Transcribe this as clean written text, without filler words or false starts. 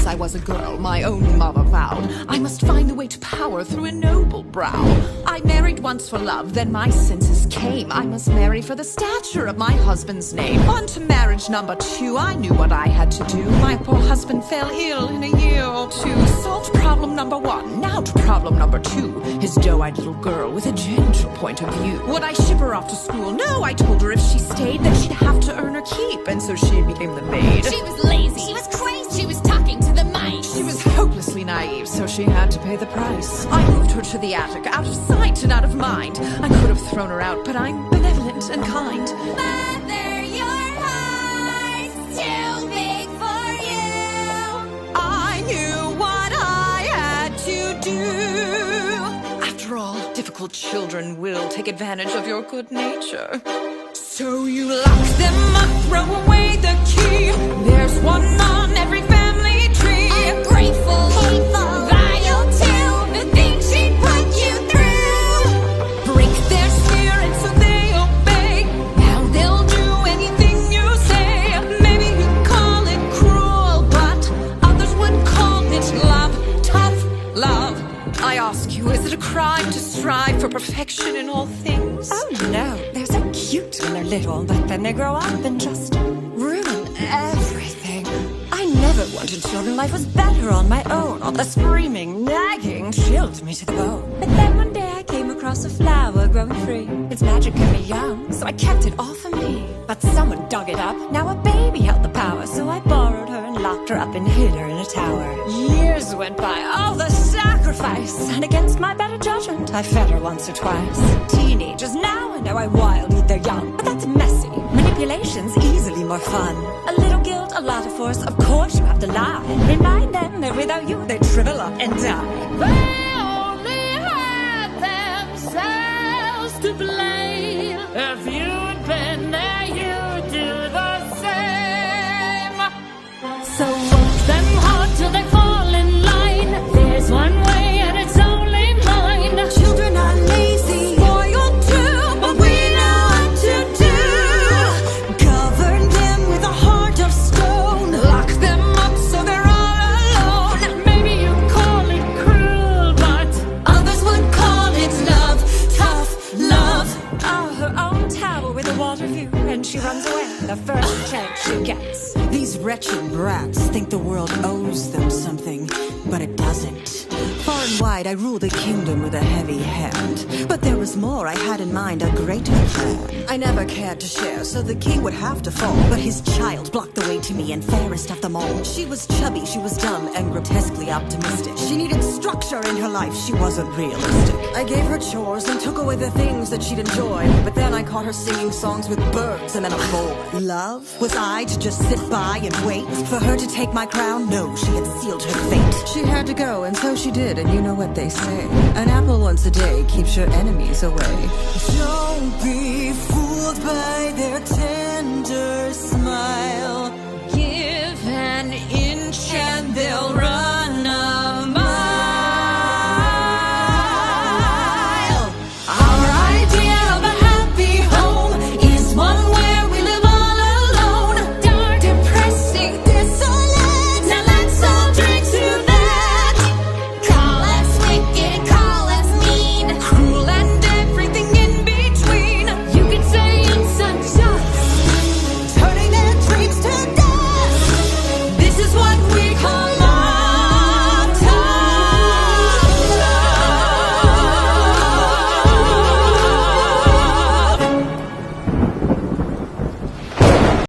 since I was a girl, my own mother vowed I must find the way to power through a noble brow. I married once for love, then my senses came. I must marry for the stature of my husband's name. On to marriage number 2, I knew what I had to do. My poor husband fell ill in a year or 2. Solved problem number 1, now to problem number 2. His doe-eyed little girl with a gentle point of view. Would I ship her off to school? No, I told her if she stayed, then she'd have to earn her keep. And so she became the maid. She was lazy, she was crazy, she was talking to the mice. She was hopelessly naive, so she had to pay the price. I moved her to the attic, out of sight and out of mind. I could have thrown her out, but I'm benevolent and kind. Mother, your heart's too big for you. I knew what I had to do. After all, difficult children will take advantage of your good nature. So you lock them up, throw away the key. There's one on every family tree. Ungrateful, hateful, vile too. The things she put you through. Break their spirit so they obey. Now they'll do anything you say. Maybe you call it cruel, but others would call it love, tough love. I ask you, is it a crime to strive for perfection in all things? Oh no, they're so cute when they're little, but then they grow up and just ruin everything. I never wanted children, life was better on my own. All the screaming, nagging chilled me to the bone. But then one day I came across a flower growing free. Its magic kept me young, so I kept it all for me. But someone dug it up, now a baby held the power. So I borrowed her and locked her up and hid her in a tower. Years went by, all the sacrifice, and against my better judgment, I fed her once or twice. Teenagers now, I know I wild eat their young, but that's messy. Manipulation's easily more fun. A little guilt, a lot of force, of course you have to lie. Remind them that without you, they shrivel up and die. They only had themselves to blame. If you'd been there, you'd do the same. So work them hard till they fall in line. There's one way and it's only mine. Children are lazy, spoiled too, but we know what to do. Govern them with a heart of stone. Lock them up so they're all alone. Maybe you call it cruel, but Others would call it love, tough love. Oh, her own tower with a water view, and she runs away the first chance she gets. These wretched brats think the world owes them something, but it doesn't. Far and wide I rule the kingdom with a heavy hand, but there was more I had in mind, a greater plan. I never cared to share, so the king would have to fall, but his child blocked the way to me, and fairest of them all. She was chubby, she was dumb, and grotesquely optimistic. She needed structure in her life, she wasn't realistic. I gave her chores and took away the things that she'd enjoy, but then I caught her singing songs with birds and then a boy. Love? Was I to just sit by and wait for her to take my crown? No, she had sealed her fate. She had to go, and so she did, and you know what they say. An apple once a day keeps your enemies away. Don't be fooled by their tender smile.